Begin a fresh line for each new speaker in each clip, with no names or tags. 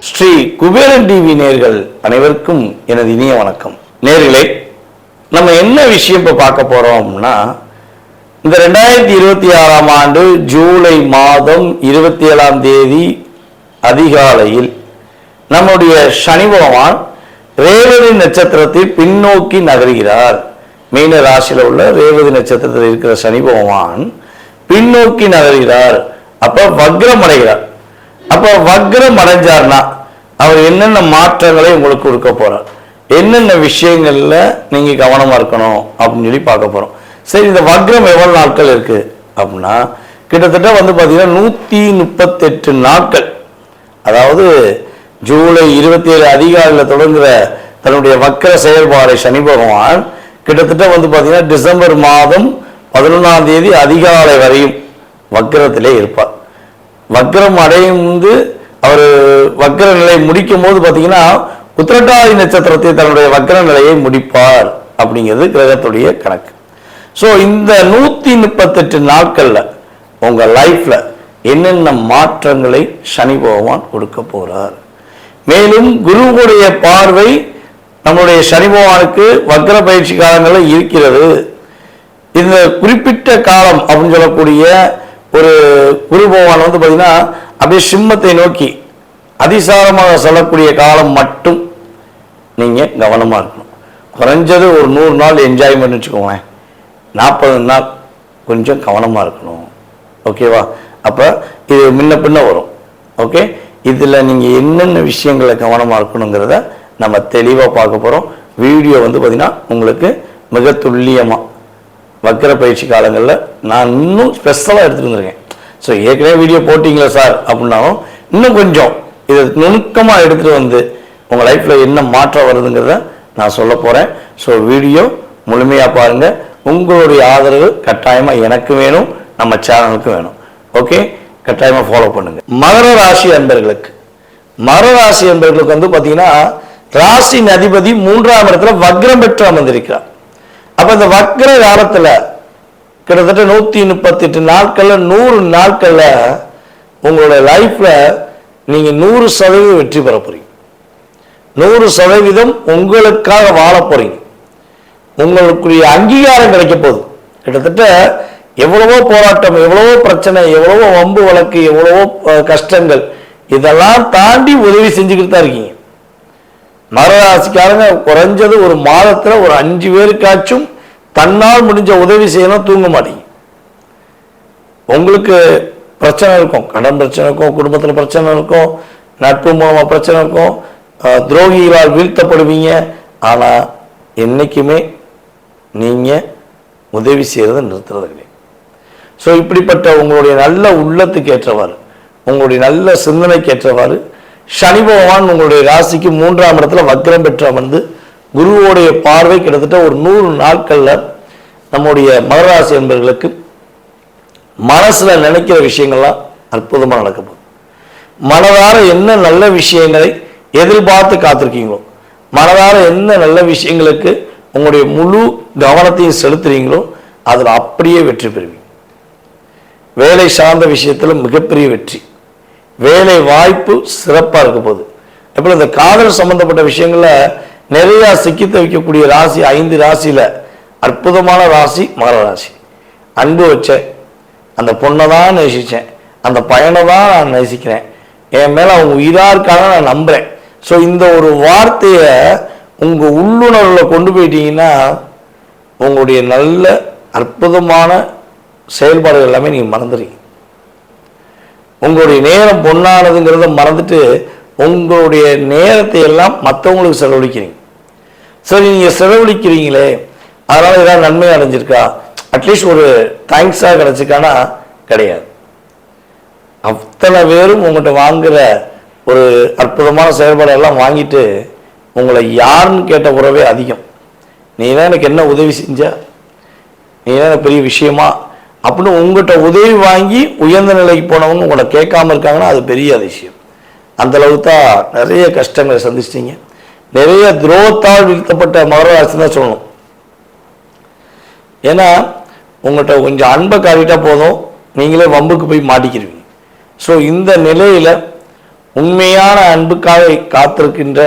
Sri Kuberan TV நேயர்கள் அனைவருக்கும் எனது இனிய வணக்கம். நேயர்களே, நம்ம என்ன விஷயம் இப்போ பார்க்க போறோம்னா, இந்த 2026ஆம் ஆண்டு ஜூலை மாதம் 27ஆம் தேதி அதிகாலையில் நம்முடைய சனி பகவான் ரேவதி நட்சத்திரத்தில் பின்னோக்கி நகர்கிறார். மீன ராசியில் உள்ள ரேவதி நட்சத்திரத்தில் இருக்கிற சனி பகவான் பின்னோக்கி நகர்கிறார். அப்ப வக்ரம் அடைகிறார். அப்ப வக்ரம் அடைஞ்சார்னா அவர் என்னென்ன மாற்றங்களை உங்களுக்கு கொடுக்க போறார், என்னென்ன விஷயங்கள்ல நீங்க கவனமா இருக்கணும் அப்படின்னு சொல்லி பார்க்க போறோம். சரி, இந்த வக்ரம் எவ்வளவு நாட்கள் இருக்கு அப்படின்னா, கிட்டத்தட்ட பாத்தீங்கன்னா 138 நாட்கள். அதாவது ஜூலை 27 அதிகாலையில் தொடங்குற தன்னுடைய வக்ர செயல்பாடு சனி பகவான் கிட்டத்தட்ட பாத்தீங்கன்னா டிசம்பர் மாதம் 11ஆம் தேதி அதிகாலை வரையும் வக்ரத்திலே இருப்பார். வக்ரம் அடையும் அவர் வக்ர நிலை முடிக்கும் போது பார்த்தீங்கன்னா உத்திரட்டாதி நட்சத்திரத்தை தன்னுடைய வக்ர நிலையை முடிப்பார் அப்படிங்கிறது கிரகத்துடைய கணக்கு. ஸோ இந்த 138 நாட்கள்ல உங்க லைஃப்ல என்னென்ன மாற்றங்களை சனி பகவான் கொடுக்க போறார். மேலும் குருவுடைய பார்வை நம்முடைய சனி பகவானுக்கு வக்ர பயிற்சி காலங்களில் இருக்கிறது. இந்த குறிப்பிட்ட காலம் அப்படின்னு சொல்லக்கூடிய ஒரு குரு பகவான் பார்த்தீங்கன்னா அப்படியே சிம்மத்தை நோக்கி அதிசாரமாக சொல்லக்கூடிய காலம் மட்டும் நீங்க கவனமா இருக்கணும். குறைஞ்சது ஒரு 100 நாள் என்ஜாய்மெண்ட் வச்சுக்கோங்களேன், 40 நாள் கொஞ்சம் கவனமா இருக்கணும். ஓகேவா? அப்ப இது முன்ன பின்ன வரும். ஓகே, இதுல நீங்க என்னென்ன விஷயங்களை கவனமா இருக்கணுங்கிறத நம்ம தெளிவா பார்க்க போறோம். வீடியோ பார்த்தீங்கன்னா உங்களுக்கு மிக துல்லியமா வக்ர பயிற்சி காலங்களில் நான் இன்னும் ஸ்பெஷலாக எடுத்துட்டு வந்திருக்கேன். ஸோ ஏற்கனவே வீடியோ போட்டிங்களா சார் அப்படின்னாலும் இன்னும் கொஞ்சம் இதை நுணுக்கமாக எடுத்துகிட்டு வந்து உங்கள் லைஃப்பில் என்ன மாற்றம் வருதுங்கிறத நான் சொல்ல போகிறேன். ஸோ வீடியோ முழுமையாக பாருங்கள். உங்களுடைய ஆதரவு கட்டாயமாக எனக்கு வேணும், நம்ம சேனலுக்கு வேணும். ஓகே, கட்டாயமாக ஃபாலோ பண்ணுங்கள். மகர ராசி அன்பர்களுக்கு பார்த்தீங்கன்னா ராசியின் அதிபதி 3ஆம் இடத்துல வக்ரம் பெற்று அமர்ந்திருக்கிறார். அப்ப இந்த வக்ர காலத்துல கிட்டத்தட்ட 138 நாட்கள்ல 100 நாட்கள்ல உங்களோட லைஃப்ல நீங்க 100% வெற்றி பெற போறீங்க. 100% உங்களுக்காக வாழ போறீங்க. உங்களுக்குரிய அங்கீகாரம் கிடைக்க போகுது. கிட்டத்தட்ட எவ்வளவோ போராட்டம், எவ்வளவோ பிரச்சனை, எவ்வளவோ வம்பு வழக்கு, எவ்வளவோ கஷ்டங்கள், இதெல்லாம் தாண்டி உதவி செஞ்சுக்கிட்டு தான் இருக்கீங்க. மகராசிக்காரங்க குறைஞ்சது ஒரு மாதத்துல ஒரு 5 பேருக்காச்சும் தன்னால் முடிஞ்ச உதவி செய்யணும். தூங்க மாட்டீங்க. உங்களுக்கு பிரச்சனை இருக்கும், கடன் பிரச்சனை இருக்கும், குடும்பத்தில் பிரச்சனை இருக்கும், நட்பு மூலமா பிரச்சனை இருக்கும், துரோகிகளால் வீழ்த்தப்படுவீங்க. ஆனா என்னைக்குமே நீங்க உதவி செய்யறதை நிறுத்துறது கிடையாது. ஸோ இப்படிப்பட்ட உங்களுடைய நல்ல உள்ளத்துக்கு ஏற்றவாறு, உங்களுடைய நல்ல சிந்தனைக்கு ஏற்றவாறு சனி பகவான் உங்களுடைய ராசிக்கு 3ஆம் இடத்துல வக்ரம் பெற்று அமர்ந்து குருவோடைய பார்வை கிட்டத்தட்ட ஒரு 100 நாட்கள்ல நம்முடைய மகராசி என்பவர்களுக்கு மனசுல நினைக்கிற விஷயங்கள்லாம் அற்புதமா நடக்க போகுது. மனதார என்ன நல்ல விஷயங்களை எதிர்பார்த்து காத்திருக்கீங்களோ, மனதார என்ன நல்ல விஷயங்களுக்கு உங்களுடைய முழு கவனத்தையும் செலுத்துறீங்களோ அதுல அப்படியே வெற்றி பெறுவீங்க. வேலை சார்ந்த விஷயத்துல மிகப்பெரிய வெற்றி, வேலை வாய்ப்பு சிறப்பா இருக்க போகுது. எப்படி இந்த காதல் சம்பந்தப்பட்ட விஷயங்கள்ல நிறைய சிக்கித்த வைக்கக்கூடிய ராசி 5 ராசியில அற்புதமான ராசி மகர ராசி. அன்பு வச்சேன், அந்த பொண்ணை தான் நேசிச்சேன், அந்த பையனை தான் நான் நேசிக்கிறேன், என் மேல அவங்க உயிரா இருக்காங்க நான் நம்புறேன். ஸோ இந்த ஒரு வார்த்தைய உங்க உள்ளுணர்வுல கொண்டு போயிட்டீங்கன்னா உங்களுடைய நல்ல அற்புதமான செயல்பாடுகள் எல்லாமே நீங்க மறந்துடுறீங்க. உங்களுடைய நேரம் பொன்னானதுங்கிறத மறந்துட்டு உங்களுடைய நேரத்தை எல்லாம் மற்றவங்களுக்கு செலவழிக்கிறீங்க. சரி, நீங்க செலவழிக்கிறீங்களே அதனால ஏதாவது நன்மை அடைஞ்சிருக்கா, அட்லீஸ்ட் ஒரு தேங்க்ஸா கிடைச்சிருக்கானா? கிடையாது. அத்தனை பேரும் உங்கள்கிட்ட வாங்குற ஒரு அற்புதமான செயல்பாடெல்லாம் வாங்கிட்டு உங்களை யாருன்னு கேட்ட உறவே அதிகம். நீ தான் எனக்கு என்ன உதவி செஞ்ச, நீ தான் பெரிய விஷயமா அப்படின்னு உங்கள்கிட்ட உதவி வாங்கி உயர்ந்த நிலைக்கு போனவங்க உங்களை கேட்காம இருக்காங்கன்னா அது பெரிய அதிசயம். அந்த அளவுக்கு தான் நிறைய கஷ்டங்களை சந்திச்சிட்டீங்க. நிறைய துரோகத்தால் வீழ்த்தப்பட்ட மகர ராசி தான் சொல்லணும். ஏன்னா உங்கள்கிட்ட கொஞ்சம் அன்பை காட்டிட்டா போதும், நீங்களே வம்புக்கு போய் மாட்டிக்கிருவீங்க. ஸோ இந்த நிலையில் உண்மையான அன்புக்காக காத்திருக்கின்ற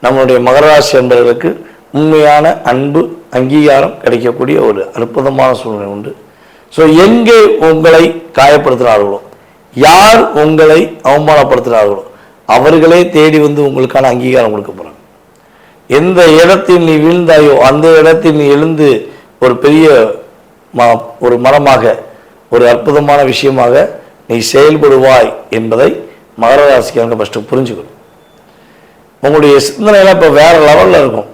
நம்மளுடைய மகர ராசி என்பவர்களுக்கு உண்மையான அன்பு அங்கீகாரம் கிடைக்கக்கூடிய ஒரு அற்புதமான சூழ்நிலை உண்டு. ஸோ எங்கே உங்களை காயப்படுத்தினார்களோ, யார் உங்களை அவமானப்படுத்தினார்களோ அவர்களே தேடி வந்து உங்களுக்கான அங்கீகாரம் கொடுக்க போகிறாங்க. எந்த இடத்தில் நீ வீழ்ந்தாயோ அந்த இடத்தில் நீ எழுந்து ஒரு பெரிய ஒரு மரமாக, ஒரு அற்புதமான விஷயமாக நீ செயல்படுவாய் என்பதை மகர ராசிக்காரங்க ஃபஸ்ட்டு புரிஞ்சுக்கணும். உங்களுடைய சிந்தனையெல்லாம் இப்போ வேற லெவலில் இருக்கும்.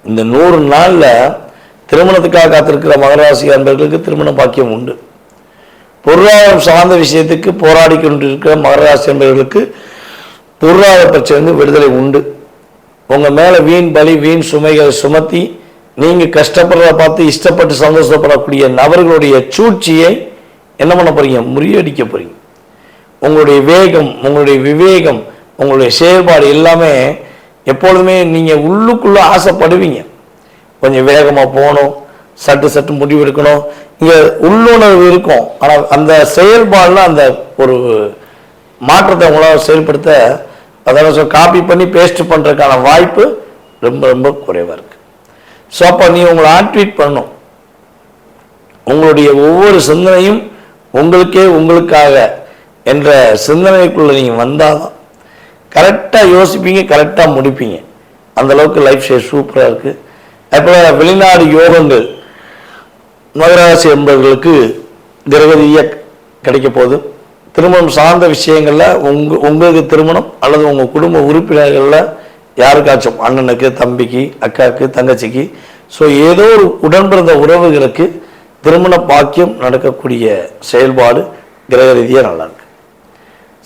இந்த 100 நாளில் திருமணத்துக்காக காத்திருக்கிற மகர ராசி அன்பர்களுக்கு திருமண பாக்கியம் உண்டு. பொருளாதாரம் சார்ந்த விஷயத்துக்கு போராடி கொண்டிருக்கிற மகர ராசி அன்பர்களுக்கு பொருளாதார பிரச்சனை விடுதலை உண்டு. உங்கள் மேலே வீண் பலி வீண் சுமைகளை சுமத்தி நீங்கள் கஷ்டப்படுறத பார்த்து இஷ்டப்பட்டு சந்தோஷப்படக்கூடிய நபர்களுடைய சூழ்ச்சியை என்ன பண்ண போறீங்க? முறியடிக்க போறீங்க. உங்களுடைய வேகம், உங்களுடைய விவேகம், உங்களுடைய செயல்பாடு எல்லாமே எப்பொழுதுமே நீங்கள் உள்ளுக்குள்ளே ஆசைப்படுவீங்க. கொஞ்சம் வேகமாக போகணும், சட்டு முடிவு எடுக்கணும், இங்கே உள்ளுணர்வு இருக்கும். ஆனால் அந்த செயல்பாடில் அந்த ஒரு மாற்றத்தை உங்களால் செயல்படுத்த, அதாவது காப்பி பண்ணி பேஸ்ட் பண்ணுறதுக்கான வாய்ப்பு ரொம்ப ரொம்ப குறைவாக இருக்குது. ஸோ அப்போ நீ உங்களை ஆக்டிவேட் பண்ணணும். உங்களுடைய ஒவ்வொரு சிந்தனையும் உங்களுக்கே உங்களுக்காக என்ற சிந்தனைக்குள்ளே நீங்கள் வந்தால் தான் கரெக்டாக யோசிப்பீங்க, கரெக்டாக முடிப்பீங்க. அந்தளவுக்கு லைஃப் ஸ்டைல் சூப்பராக இருக்குது. அப்போ வெளிநாடு யோகங்கள் மகராசி என்பவர்களுக்கு கிரகரீதியாக கிடைக்க போகுது. திருமணம் சார்ந்த விஷயங்களில் உங்களுக்கு திருமணம் அல்லது உங்கள் குடும்ப உறுப்பினர்களில் யாருக்காச்சும் அண்ணனுக்கு, தம்பிக்கு, அக்காவுக்கு, தங்கச்சிக்கு, ஸோ ஏதோ ஒரு உடன்பிறந்த உறவுகளுக்கு திருமண பாக்கியம் நடக்கக்கூடிய செயல்பாடு கிரக ரீதியாக நல்லாயிருக்கு.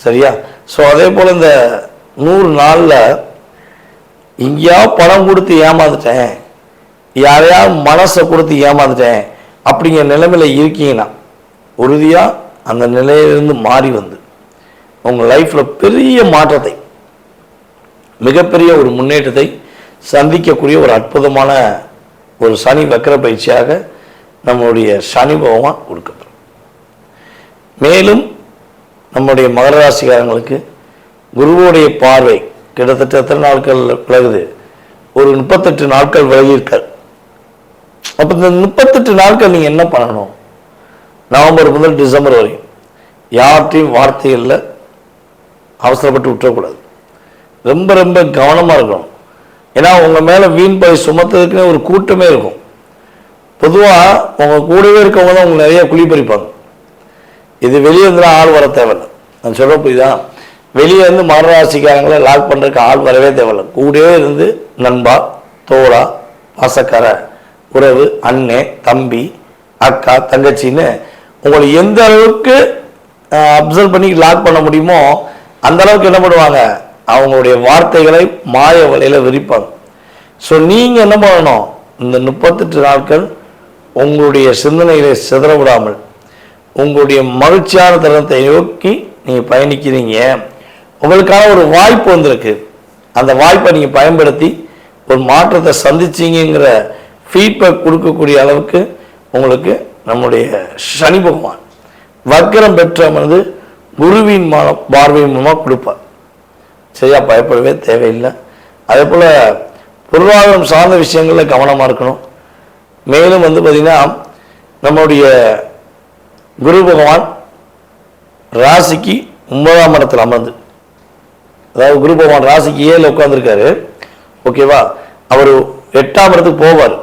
சரியா? ஸோ அதே போல் இந்த 100 நாளில் எங்கேயாவது பணம் கொடுத்து ஏமாந்துட்டேன், யாரையாவது மனசை கொடுத்து ஏமாந்துட்டேன் அப்படிங்கிற நிலைமையில் இருக்கீங்கன்னா உறுதியாக அந்த நிலையிலிருந்து மாறி வந்து உங்கள் லைஃப்பில் பெரிய மாற்றத்தை, மிகப்பெரிய ஒரு முன்னேற்றத்தை சந்திக்கக்கூடிய ஒரு அற்புதமான ஒரு சனி வக்கர பயிற்சியாக நம்முடைய சனி பகவான் கொடுக்கப்படும். மேலும் நம்முடைய மகர ராசிக்காரங்களுக்கு குருவோடைய பார்வை கிட்டத்தட்ட எத்தனை நாட்கள் விலகுது? ஒரு 38 நாட்கள் விலகியிருக்கார். அப்போ இந்த 38 நாட்கள் நீங்கள் என்ன பண்ணணும்? நவம்பர் முதல் டிசம்பர் வரையும் யார்கிட்டையும் வார்த்தைகளில் அவசரப்பட்டு விட்டுறக்கூடாது. ரொம்ப ரொம்ப கவனமாக இருக்கணும். ஏன்னா உங்கள் மேலே வீண் பழி சுமத்துறதுக்குன்னு ஒரு கூட்டமே இருக்கும். பொதுவாக உங்கள் கூடவே இருக்கவங்க தான் உங்களுக்கு நிறைய குழி பறிப்பாங்க. இது வெளியே இருந்தால் ஆள் வர தேவையில்லை. நான் சொல்ல புரியுதா? வெளியே இருந்து மகர ராசிக்காரங்களை லாக் பண்ணுறதுக்கு ஆள் வரவே தேவையில்லை. கூடவே இருந்து நண்பா, தோழா, பாசக்கார உறவு, அண்ணே, தம்பி, அக்கா, தங்கச்சின்னு உங்களை எந்த அளவுக்கு அப்சர்வ் பண்ணி லாக் பண்ண முடியுமோ அந்த அளவுக்கு என்ன பண்ணுவாங்க? அவங்களுடைய வார்த்தைகளை மாய வலையில் விரிப்பாங்க. ஸோ நீங்கள் என்ன பண்ணணும்? இந்த 38 நாட்கள் உங்களுடைய சிந்தனைகளை சிதற விடாமல் உங்களுடைய மகிழ்ச்சியான தருணத்தை நோக்கி நீங்கள் பயணிக்கிறீங்க. உங்களுக்கான ஒரு வாய்ப்பு வந்திருக்கு. அந்த வாய்ப்பை நீங்கள் பயன்படுத்தி ஒரு மாற்றத்தை சந்திச்சிங்கிற ஃபீட்பேக் கொடுக்கக்கூடிய அளவுக்கு உங்களுக்கு நம்முடைய சனி பகவான் வக்கரம் பெற்றமர்ந்து குருவின் பார்வை மூலமாக கொடுப்பார். சரியா? பயப்படவே தேவையில்லை. அதே போல் பொருளாதாரம் சார்ந்த விஷயங்களில் கவனமாக இருக்கணும். மேலும் பார்த்திங்கன்னா நம்முடைய குரு பகவான் ராசிக்கு 9ஆம் இடத்தில் அமர்ந்து, அதாவது குரு பகவான் ராசிக்கு 7 உட்காந்துருக்காரு. ஓகேவா? அவர் 8ஆம் இடத்துக்கு போவார்,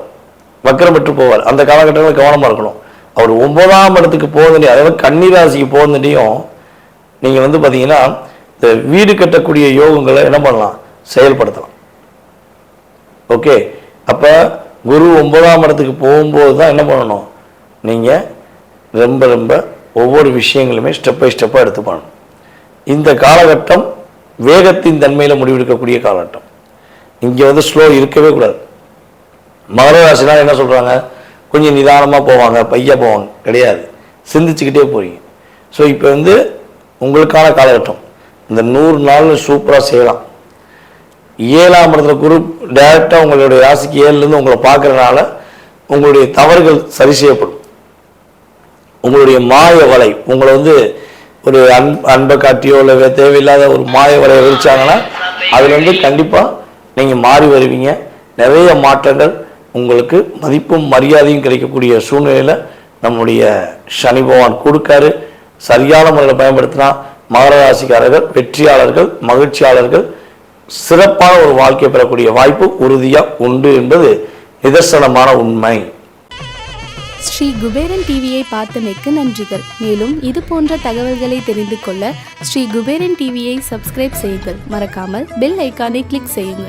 வக்கரம் பெற்று போவார். அந்த காலகட்டங்களில் கவனமாக இருக்கணும். அவர் 9ஆம் இடத்துக்கு போகுதுன்னு, அதாவது கன்னி ராசிக்கு போகுதுன்னையும் நீங்கள் பார்த்தீங்கன்னா இந்த வீடு கட்டக்கூடிய யோகங்களை என்ன பண்ணலாம்? செயல்படுத்தலாம். ஓகே? அப்போ குரு 9ஆம் இடத்துக்கு போகும்போது தான் என்ன பண்ணணும்? நீங்கள் ரொம்ப ரொம்ப ஒவ்வொரு விஷயங்களுமே ஸ்டெப் பை ஸ்டெப்பாக எடுத்து பண்ணணும். இந்த காலகட்டம் வேகத்தின் தன்மையில் முடிவெடுக்கக்கூடிய காலகட்டம். இங்கே ஸ்லோ இருக்கவே கூடாது. மகர ராசினால் என்ன சொல்கிறாங்க? கொஞ்சம் நிதானமாக போவாங்க, பையா போவாங்க. கிடையாது, சிந்திச்சுக்கிட்டே போறீங்க. ஸோ இப்போ உங்களுக்கான காலகட்டம். இந்த 100 நாள் சூப்பராக செய்யலாம். 7ஆம் இடத்துல குரு டைரெக்டாக உங்களுடைய ராசிக்கு 7லேருந்து உங்களை பார்க்குறதுனால உங்களுடைய தவறுகள் சரி செய்யப்படும். உங்களுடைய மாய வலை உங்களை வந்து ஒரு அன்பை காட்டியோ இல்லை தேவையில்லாத ஒரு மாய வலையை விரிச்சாங்கன்னா அதுலேருந்து கண்டிப்பாக நீங்கள் மாறி வருவீங்க. நிறைய மாற்றங்கள் உங்களுக்கு மதிப்பும் மரியாதையும் கிடைக்கக்கூடிய சூழ்நிலையில் நம்முடைய சனி பகவான் கொடுக்காரு. சரியான முறையில் பயன்படுத்தினா மகர ராசிக்காரர்கள் வெற்றியாளர்கள், மகிழ்ச்சியாளர்கள், சிறப்பான ஒரு வாழ்க்கை பெறக்கூடிய வாய்ப்பு உறுதியாக உண்டு என்பது நிதர்சனமான உண்மை.
ஸ்ரீ குபேரன் டிவியை பார்த்தமைக்கு நன்றிகள். மேலும் இது போன்ற தகவல்களை தெரிந்து கொள்ள ஸ்ரீ குபேரன் டிவியை சப்ஸ்கிரைப் செய்யுங்கள். மறக்காமல் பெல் ஐக்கானை கிளிக் செய்யுங்கள்.